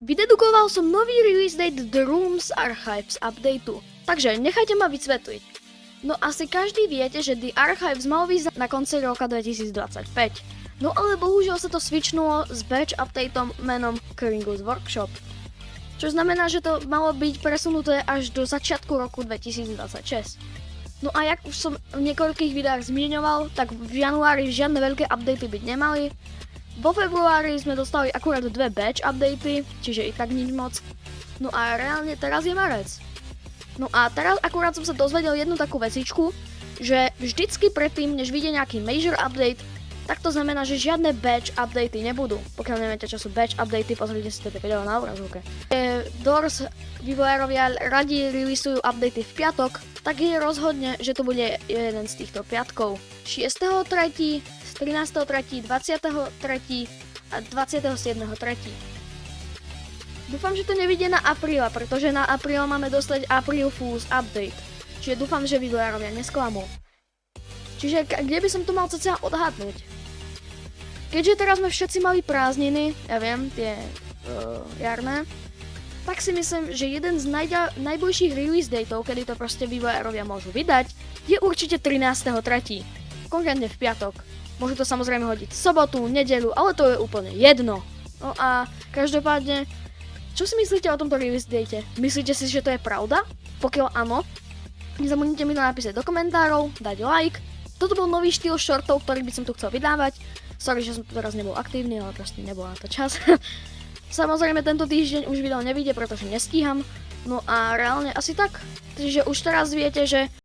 Vydedukoval som nový release date The Rooms Archives updateu, takže nechajte ma vysvetliť. No asi každý viete, že The Archives mal vyjsť na konci roka 2025. No ale bohužiaľ sa to switchnulo s batch updateom menom Kringus Workshop. Čo znamená, že to malo byť presunuté až do začiatku roku 2026. No a jak už som v niekoľkých videách zmieňoval, tak v januári žiadne veľké updaty byť nemali. Vo februári sme dostali akurát 2 batch updaty, čiže i tak nič moc. No a reálne teraz je marec. No a teraz akurát som sa dozvedel jednu takú vecičku, že vždycky predtým, než vyjde nejaký major update, tak to znamená, že žiadne batch updaty nebudú. Pokiaľ neviete, čo sú batch updaty, pozrite si toto video na obrazovke. Doors vývojárovia radi releasujú updaty v piatok, tak je rozhodne, že to bude jeden z týchto piatkov. 6.3., 13.3., 23. a 27.3. Dúfam, že to nevidie na apríla, pretože na apríl máme dostať April Fools update. Čiže dúfam, že vývojárovia nesklamú. Čiže kde by som to mal cca odhadnúť? Keďže teraz sme všetci mali prázdniny, ja viem, tie jarné, tak si myslím, že jeden z najbližších release dateov, kedy to proste vývojárovia môžu vydať, je určite 13.3. Konkrétne v piatok. Môžu to samozrejme hodiť v sobotu, nedeľu, ale to je úplne jedno. No a každopádne, čo si myslíte o tomto release date? Myslíte si, že to je pravda? Pokiaľ áno, nezabudnite mi to napísať do komentárov, dať like. Toto bol nový štýl shortov, ktorý by som tu chcel vydávať. Sorry, že som tu teraz nebol aktívny, ale proste nebol na to čas. Samozrejme tento týždeň už video nevyjde, pretože nestíham. No a reálne asi tak. Takže už teraz viete, že